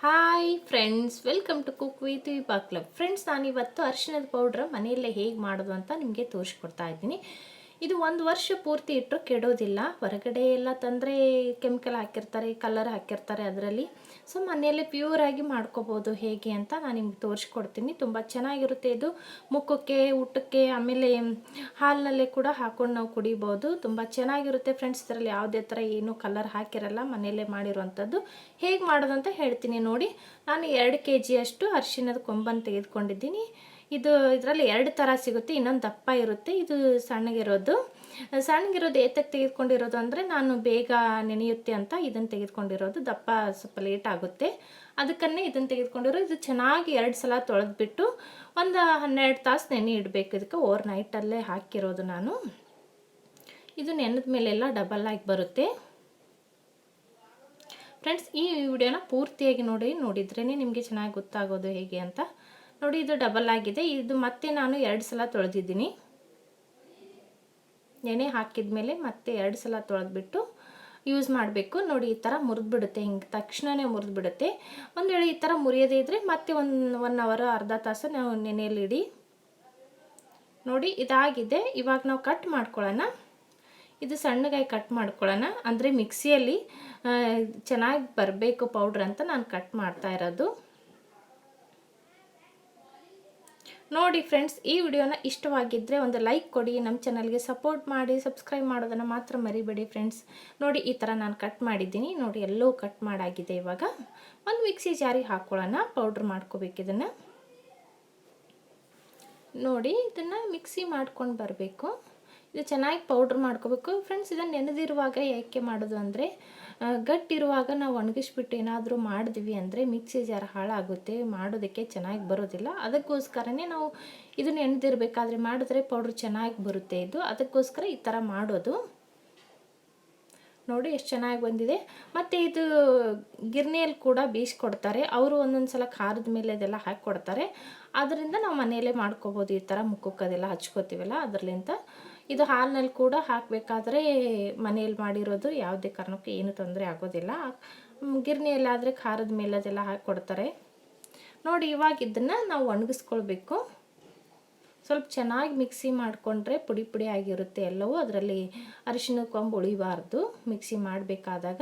Hi friends, welcome to cook with Vibha club. Friends, ನಾನಿವತ್ತು ಅರಿಶಿಣದ powder ಮನೆಯಲ್ಲೇ ಹೇಗೆ ಮಾಡೋದು ಅಂತ ನಿಮಗೆ ತೋರಿಸ್ಕೊಡ್ತಾ ಇದ್ದೀನಿ. ಇದು 1 ವರ್ಷ ಪೂರ್ತಿ ಇಟ್ಟರು ಕೆಡೋದಿಲ್ಲ. ಹೊರಗಡೆ ಎಲ್ಲ ತಂದರೆ ಕೆಮಿಕಲ್ ಹಾಕಿರ್ತಾರೆ, ಕಲರ್ ಹಾಕಿರ್ತಾರೆ ಅದರಲ್ಲಿ. ಸೊ ಮನೆಯಲ್ಲೇ ಪ್ಯೂರಾಗಿ ಮಾಡ್ಕೋಬೋದು ಹೇಗೆ ಅಂತ ನಾನು ನಿಮ್ಗೆ ತೋರಿಸ್ಕೊಡ್ತೀನಿ. ತುಂಬ ಚೆನ್ನಾಗಿರುತ್ತೆ ಇದು. ಮುಖಕ್ಕೆ, ಊಟಕ್ಕೆ, ಆಮೇಲೆ ಹಾಲಿನಲ್ಲೇ ಕೂಡ ಹಾಕ್ಕೊಂಡು ನಾವು ಕುಡಿಬೋದು. ತುಂಬ ಚೆನ್ನಾಗಿರುತ್ತೆ ಫ್ರೆಂಡ್ಸ್. ಇದರಲ್ಲಿ ಯಾವುದೇ ಥರ ಏನು ಕಲರ್ ಹಾಕಿರಲ್ಲ, ಮನೆಯಲ್ಲೇ ಮಾಡಿರುವಂಥದ್ದು. ಹೇಗೆ ಮಾಡೋದು ಅಂತ ಹೇಳ್ತೀನಿ ನೋಡಿ. ನಾನು 2 kg ಅಷ್ಟು ಅರಿಶಿಣದ ಕೊಂಬನ್ನು ತೆಗೆದುಕೊಂಡಿದ್ದೀನಿ. ಇದರಲ್ಲಿ 2 ಥರ ಸಿಗುತ್ತೆ. ಇನ್ನೊಂದು ದಪ್ಪ ಇರುತ್ತೆ, ಇದು ಸಣ್ಣಗಿರೋದು. ಏತಕ್ಕೆ ತೆಗೆದುಕೊಂಡಿರೋದು ಅಂದರೆ ನಾನು ಬೇಗ ನೆನೆಯುತ್ತೆ ಅಂತ ಇದನ್ನು ತೆಗೆದುಕೊಂಡಿರೋದು. ದಪ್ಪ ಸ್ವಲ್ಪ ಲೇಟ್ ಆಗುತ್ತೆ, ಅದಕ್ಕನ್ನೇ ಇದನ್ನು ತೆಗೆದುಕೊಂಡಿರೋ. ಇದು ಚೆನ್ನಾಗಿ 2 ಸಲ ತೊಳೆದ್ಬಿಟ್ಟು ಒಂದು 12 ತಾಸು ನೆನೆ ಇಡಬೇಕು. ಇದಕ್ಕೆ ಓವರ್ ನೈಟಲ್ಲೇ ಹಾಕಿರೋದು ನಾನು. ಇದು ನೆನೆದ ಮೇಲೆಲ್ಲ ಡಬಲ್ ಆಗಿ ಬರುತ್ತೆ ಫ್ರೆಂಡ್ಸ್. ಈ ವಿಡಿಯೋನ ಪೂರ್ತಿಯಾಗಿ ನೋಡಿದ್ರೇ ನಿಮಗೆ ಚೆನ್ನಾಗಿ ಗೊತ್ತಾಗೋದು ಹೇಗೆ ಅಂತ. ನೋಡಿ, ಇದು ಡಬಲ್ ಆಗಿದೆ. ಇದು ಮತ್ತೆ ನಾನು 2 ಸಲ ತೊಳೆದಿದ್ದೀನಿ. ನೆನೆ ಹಾಕಿದ ಮೇಲೆ ಮತ್ತೆ 2 ಸಲ ತೊಳೆದ್ಬಿಟ್ಟು ಯೂಸ್ ಮಾಡಬೇಕು. ನೋಡಿ, ಈ ಥರ ಮುರಿದ್ಬಿಡುತ್ತೆ, ಹಿಂಗೆ ತಕ್ಷಣವೇ ಮುರಿದ್ಬಿಡುತ್ತೆ. ಒಂದು ವೇಳೆ ಈ ಥರ ಮುರಿಯೋದೇ ಇದ್ದರೆ ಮತ್ತೆ 1 ಅವರ್, ಅರ್ಧ ತಾಸು ನಾವು ನೆನೆಯಲ್ಲಿ ಇಡಿ. ನೋಡಿ, ಇದಾಗಿದೆ. ಇವಾಗ ನಾವು ಕಟ್ ಮಾಡ್ಕೊಳ್ಳೋಣ. ಇದು ಸಣ್ಣಗಾಗಿ ಕಟ್ ಮಾಡ್ಕೊಳ್ಳೋಣ, ಅಂದರೆ ಮಿಕ್ಸಿಯಲ್ಲಿ ಚೆನ್ನಾಗಿ ಬರಬೇಕು ಪೌಡ್ರ್ ಅಂತ ನಾನು ಕಟ್ ಮಾಡ್ತಾ ಇರೋದು. ನೋಡಿ ಫ್ರೆಂಡ್ಸ್, ಈ ವಿಡಿಯೋನ ಇಷ್ಟವಾಗಿದ್ದರೆ ಒಂದು ಲೈಕ್ ಕೊಡಿ, ನಮ್ಮ ಚಾನಲ್ಗೆ ಸಪೋರ್ಟ್ ಮಾಡಿ, ಸಬ್ಸ್ಕ್ರೈಬ್ ಮಾಡೋದನ್ನು ಮಾತ್ರ ಮರಿಬೇಡಿ ಫ್ರೆಂಡ್ಸ್. ನೋಡಿ, ಈ ಥರ ನಾನು ಕಟ್ ಮಾಡಿದ್ದೀನಿ. ನೋಡಿ, ಎಲ್ಲವೂ ಕಟ್ ಮಾಡಾಗಿದೆ. ಇವಾಗ ಒಂದು ಮಿಕ್ಸಿ ಜಾರಿಗೆ ಹಾಕ್ಕೊಳ್ಳೋಣ. ಪೌಡ್ರ್ ಮಾಡ್ಕೋಬೇಕು ಇದನ್ನು. ನೋಡಿ, ಇದನ್ನು ಮಿಕ್ಸಿ ಮಾಡ್ಕೊಂಡು ಬರಬೇಕು. ಇದು ಚೆನ್ನಾಗಿ ಪೌಡ್ರ್ ಮಾಡ್ಕೋಬೇಕು ಫ್ರೆಂಡ್ಸ್. ಇದನ್ನು ನೆನೆದಿರುವಾಗ ಯಾಕೆ ಮಾಡೋದು ಅಂದರೆ, ಗಟ್ಟಿರುವಾಗ ನಾವು ಒಣಗಿಸ್ಬಿಟ್ಟು ಏನಾದರೂ ಮಾಡಿದ್ವಿ ಅಂದರೆ ಮಿಕ್ಸಿ ಜಾರ್ ಹಾಳಾಗುತ್ತೆ, ಮಾಡೋದಕ್ಕೆ ಚೆನ್ನಾಗಿ ಬರೋದಿಲ್ಲ. ಅದಕ್ಕೋಸ್ಕರನೇ ನಾವು ಇದು ನೆನೆದಿರಬೇಕಾದ್ರೆ ಮಾಡಿದ್ರೆ ಪೌಡ್ರ್ ಚೆನ್ನಾಗಿ ಬರುತ್ತೆ ಇದು. ಅದಕ್ಕೋಸ್ಕರ ಈ ಥರ ಮಾಡೋದು. ನೋಡಿ, ಎಷ್ಟು ಚೆನ್ನಾಗಿ ಬಂದಿದೆ. ಮತ್ತು ಇದು ಗಿರ್ನಿಯಲ್ಲಿ ಕೂಡ ಬೀಸ್ಕೊಡ್ತಾರೆ ಅವರು. ಒಂದೊಂದು ಸಲ ಖಾರದ ಮೇಲೆ ಅದೆಲ್ಲ ಹಾಕಿ ಕೊಡ್ತಾರೆ. ಅದರಿಂದ ನಾವು ಮನೆಯಲ್ಲೇ ಮಾಡ್ಕೋಬೋದು. ಈ ಥರ ಮುಖಕ್ಕೆ ಅದೆಲ್ಲ ಹಚ್ಕೋತೀವಲ್ಲ ಅದರಲ್ಲಿಂದ. ಇದು ಹಾಲಿನಲ್ಲಿ ಕೂಡ ಹಾಕಬೇಕಾದ್ರೆ ಮನೆಯಲ್ಲಿ ಮಾಡಿರೋದು, ಯಾವುದೇ ಕಾರಣಕ್ಕೂ ಏನು ತೊಂದರೆ ಆಗೋದಿಲ್ಲ. ಗಿರ್ನಿಯಲ್ಲಾದರೆ ಖಾರದ ಮೇಲೆ ಅದೆಲ್ಲ ಹಾಕಿ ಕೊಡ್ತಾರೆ. ನೋಡಿ, ಇವಾಗ ಇದನ್ನು ನಾವು ಒಣಗಿಸ್ಕೊಳ್ಬೇಕು. ಸ್ವಲ್ಪ ಚೆನ್ನಾಗಿ ಮಿಕ್ಸಿ ಮಾಡಿಕೊಂಡ್ರೆ ಪುಡಿ ಪುಡಿ ಆಗಿರುತ್ತೆ ಎಲ್ಲವೂ. ಅದರಲ್ಲಿ ಅರಿಶಿಣ ಕೊಂಬು ಉಳಿಬಾರ್ದು ಮಿಕ್ಸಿ ಮಾಡಬೇಕಾದಾಗ.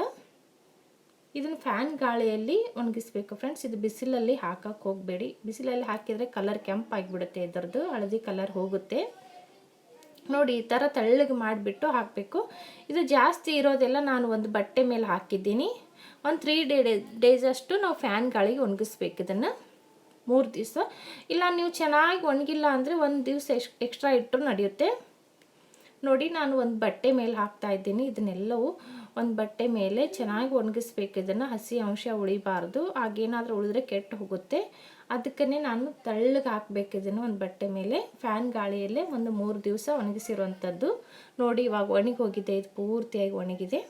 ಇದನ್ನು ಫ್ಯಾನ್ ಗಾಳಿಯಲ್ಲಿ ಒಣಗಿಸ್ಬೇಕು ಫ್ರೆಂಡ್ಸ್. ಇದು ಬಿಸಿಲಲ್ಲಿ ಹಾಕಕ್ಕೆ ಹೋಗಬೇಡಿ. ಬಿಸಿಲಲ್ಲಿ ಹಾಕಿದರೆ ಕಲರ್ ಕೆಂಪಾಗಿಬಿಡುತ್ತೆ, ಇದರದ್ದು ಹಳದಿ ಕಲರ್ ಹೋಗುತ್ತೆ. ನೋಡಿ, ಈ ಥರ ತೆಳ್ಳಗೆ ಮಾಡಿಬಿಟ್ಟು ಹಾಕಬೇಕು. ಇದು ಜಾಸ್ತಿ ಇರೋದೆಲ್ಲ ನಾನು ಒಂದು ಬಟ್ಟೆ ಮೇಲೆ ಹಾಕಿದ್ದೀನಿ. ಒಂದು 3 ಡೇಸ್ ಅಷ್ಟು ನಾವು ಫ್ಯಾನ್ ಗಾಳಿಗೆ ಒಣಗಿಸ್ಬೇಕು ಇದನ್ನು. 3 ದಿವಸ. ಇಲ್ಲ ನೀವು ಚೆನ್ನಾಗಿ ಒಣಗಿಲ್ಲ ಅಂದರೆ 1 ದಿವಸ ಎಕ್ಸ್ಟ್ರಾ ಇಟ್ಟರು ನಡೆಯುತ್ತೆ. ನೋಡಿ, ನಾನು ಒಂದು ಬಟ್ಟೆ ಮೇಲೆ ಹಾಕ್ತಾ ಇದ್ದೀನಿ. ಇದನ್ನೆಲ್ಲವೂ ಒಂದು ಬಟ್ಟೆ ಮೇಲೆ ಚೆನ್ನಾಗಿ ಒಣಗಿಸ್ಬೇಕು. ಇದನ್ನು ಹಸಿ ಅಂಶ ಉಳಿಬಾರ್ದು. ಹಾಗೇನಾದರೂ ಉಳಿದ್ರೆ ಕೆಟ್ಟು ಹೋಗುತ್ತೆ. ಅದಕ್ಕೇ ನಾನು ತೆಳ್ಳಗೆ ಹಾಕಬೇಕು ಇದನ್ನು ಒಂದು ಬಟ್ಟೆ ಮೇಲೆ. ಫ್ಯಾನ್ ಗಾಳಿಯಲ್ಲೇ ಒಂದು 3 ದಿವಸ ಒಣಗಿಸಿರುವಂಥದ್ದು. ನೋಡಿ, ಇವಾಗ ಒಣಗಿ ಹೋಗಿದೆ. ಇದು ಪೂರ್ತಿಯಾಗಿ ಒಣಗಿದೆ.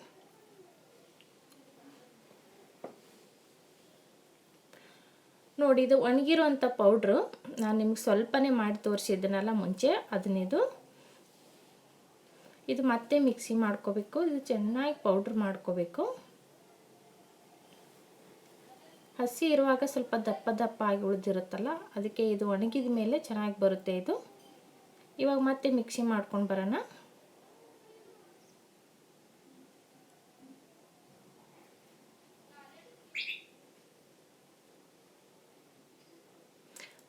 ನೋಡಿ, ಇದು ಒಣಗಿರುವಂಥ ಪೌಡ್ರು ನಾನು ನಿಮ್ಗೆ ಸ್ವಲ್ಪನೇ ಮಾಡಿ ತೋರಿಸಿದ್ದನ್ನೆಲ್ಲ ಮುಂಚೆ. ಇದು ಮತ್ತೆ ಮಿಕ್ಸಿ ಮಾಡ್ಕೋಬೇಕು. ಇದು ಚೆನ್ನಾಗಿ ಪೌಡ್ರ್ ಮಾಡ್ಕೋಬೇಕು. ಹಸಿ ಇರುವಾಗ ಸ್ವಲ್ಪ ದಪ್ಪ ದಪ್ಪ ಆಗಿ ಉಳಿದಿರುತ್ತಲ್ಲ, ಅದಕ್ಕೆ ಇದು ಒಣಗಿದ ಮೇಲೆ ಚೆನ್ನಾಗಿ ಬರುತ್ತೆ ಇದು. ಇವಾಗ ಮತ್ತೆ ಮಿಕ್ಸಿ ಮಾಡ್ಕೊಂಡು ಬರೋಣ.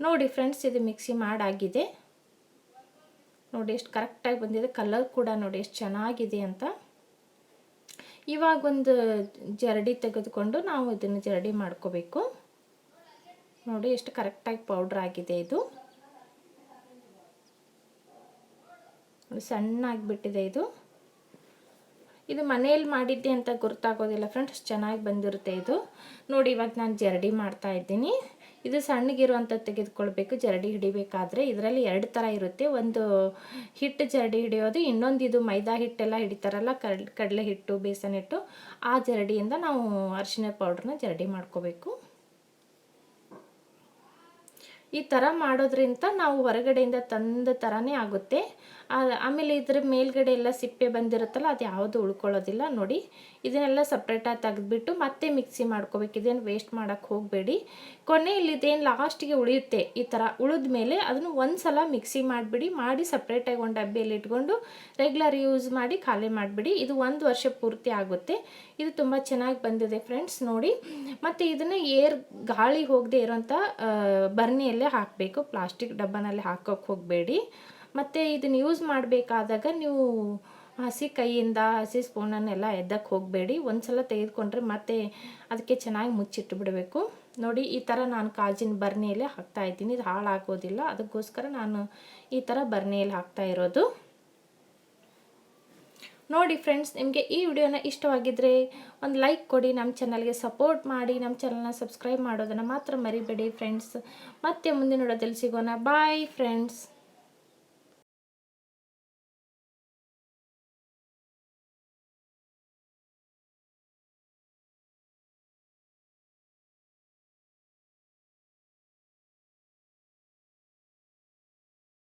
ನೋಡಿ ಫ್ರೆಂಡ್ಸ್, ಇದು ಮಿಕ್ಸಿ ಮಾಡಾಗಿದೆ. ನೋಡಿ ಎಷ್ಟು ಕರೆಕ್ಟಾಗಿ ಬಂದಿದೆ. ಕಲರ್ ಕೂಡ ನೋಡಿ ಎಷ್ಟು ಚೆನ್ನಾಗಿದೆ ಅಂತ. ಇವಾಗ ಒಂದು ಜರಡಿ ತೆಗೆದುಕೊಂಡು ನಾವು ಇದನ್ನು ಜರಡಿ ಮಾಡ್ಕೋಬೇಕು. ನೋಡಿ ಎಷ್ಟು ಕರೆಕ್ಟಾಗಿ ಪೌಡ್ರ್ ಆಗಿದೆ ಇದು. ಸಣ್ಣಾಗಿಬಿಟ್ಟಿದೆ ಇದು. ಇದು ಮನೆಯಲ್ಲಿ ಮಾಡಿದ್ದೆ ಅಂತ ಗೊತ್ತಾಗೋದಿಲ್ಲ ಫ್ರೆಂಡ್ಸ್, ಚೆನ್ನಾಗಿ ಬಂದಿರುತ್ತೆ ಇದು. ನೋಡಿ, ಇವಾಗ ನಾನು ಜರಡಿ ಮಾಡ್ತಾ ಇದ್ದೀನಿ. ಇದು ಸಣ್ಣಗಿರುವಂಥದ್ದು ತೆಗೆದುಕೊಳ್ಬೇಕು ಜರಡಿ ಹಿಡಿಬೇಕಾದ್ರೆ. ಇದರಲ್ಲಿ 2 ಥರ ಇರುತ್ತೆ. ಒಂದು ಹಿಟ್ಟು ಜರಡಿ ಹಿಡಿಯೋದು, ಇನ್ನೊಂದು ಇದು ಮೈದಾ ಹಿಟ್ಟೆಲ್ಲ ಹಿಡಿತಾರಲ್ಲ, ಕಡಲೆ ಹಿಟ್ಟು, ಬೇಸನ್ ಹಿಟ್ಟು, ಆ ಜರಡಿಯಿಂದ ನಾವು ಅರಿಶಿಣ ಪೌಡ್ರನ್ನ ಜರಡಿ ಮಾಡ್ಕೋಬೇಕು. ಈ ಥರ ಮಾಡೋದ್ರಿಂದ ನಾವು ಹೊರಗಡೆಯಿಂದ ತಂದ ಥರನೇ ಆಗುತ್ತೆ. ಆಮೇಲೆ ಇದ್ರ ಮೇಲ್ಗಡೆ ಎಲ್ಲ ಸಿಪ್ಪೆ ಬಂದಿರುತ್ತಲ್ಲ, ಅದು ಯಾವುದು ಉಳ್ಕೊಳ್ಳೋದಿಲ್ಲ. ನೋಡಿ, ಇದನ್ನೆಲ್ಲ ಸಪ್ರೇಟಾಗಿ ತೆಗೆದ್ಬಿಟ್ಟು ಮತ್ತೆ ಮಿಕ್ಸಿ ಮಾಡ್ಕೋಬೇಕು. ಇದೇನು ವೇಸ್ಟ್ ಮಾಡೋಕ್ಕೆ ಹೋಗಬೇಡಿ. ಕೊನೆಯಲ್ಲಿ ಇದೇನು ಲಾಸ್ಟಿಗೆ ಉಳಿಯುತ್ತೆ, ಈ ಥರ ಉಳಿದ ಮೇಲೆ ಅದನ್ನು ಒಂದು ಸಲ ಮಿಕ್ಸಿ ಮಾಡಿಬಿಡಿ. ಮಾಡಿ ಸಪ್ರೇಟಾಗಿ ಒಂದು ಡಬ್ಬಿಯಲ್ಲಿ ಇಟ್ಕೊಂಡು ರೆಗ್ಯುಲರ್ ಯೂಸ್ ಮಾಡಿ ಖಾಲಿ ಮಾಡಿಬಿಡಿ. ಇದು 1 ವರ್ಷ ಪೂರ್ತಿ ಆಗುತ್ತೆ. ಇದು ತುಂಬ ಚೆನ್ನಾಗಿ ಬಂದಿದೆ ಫ್ರೆಂಡ್ಸ್, ನೋಡಿ. ಮತ್ತು ಇದನ್ನು ಗಾಳಿ ಹೋಗದೆ ಇರೋಂಥ ಬರ್ನಿಯಲ್ಲೇ ಹಾಕಬೇಕು, ಪ್ಲಾಸ್ಟಿಕ್ ಡಬ್ಬನಲ್ಲಿ ಹಾಕೋಕ್ಕೆ ಹೋಗಬೇಡಿ. ಮತ್ತು ಇದನ್ನು ಯೂಸ್ ಮಾಡಬೇಕಾದಾಗ ನೀವು ಹಸಿ ಕೈಯಿಂದ ಹಸಿ ಸ್ಪೂನನ್ನೆಲ್ಲ ಎದ್ದಕ್ಕೆ ಹೋಗಬೇಡಿ. ಒಂದು ಸಲ ತೆಗೆದುಕೊಂಡ್ರೆ ಮತ್ತೆ ಅದಕ್ಕೆ ಚೆನ್ನಾಗಿ ಮುಚ್ಚಿಟ್ಟು ಬಿಡಬೇಕು. ನೋಡಿ, ಈ ಥರ ನಾನು ಕಾಜಿನ ಬರ್ನಿಯಲ್ಲೇ ಹಾಕ್ತಾಯಿದ್ದೀನಿ. ಇದು ಹಾಳಾಗೋದಿಲ್ಲ, ಅದಕ್ಕೋಸ್ಕರ ನಾನು ಈ ಥರ ಬರ್ನಿಯಲ್ಲಿ ಹಾಕ್ತಾ ಇರೋದು. ನೋಡಿ ಫ್ರೆಂಡ್ಸ್, ನಿಮಗೆ ಈ ವಿಡಿಯೋನ ಇಷ್ಟವಾಗಿದ್ದರೆ ಒಂದು ಲೈಕ್ ಕೊಡಿ, ನಮ್ಮ ಚಾನಲ್ಗೆ ಸಪೋರ್ಟ್ ಮಾಡಿ, ನಮ್ಮ ಚಾನಲ್ನ ಸಬ್ಸ್ಕ್ರೈಬ್ ಮಾಡೋದನ್ನು ಮಾತ್ರ ಮರಿಬೇಡಿ ಫ್ರೆಂಡ್ಸ್. ಮತ್ತೆ ಮುಂದಿನ ವಿಡಿಯೋದಲ್ಲಿ ಸಿಗೋಣ. Bye friends.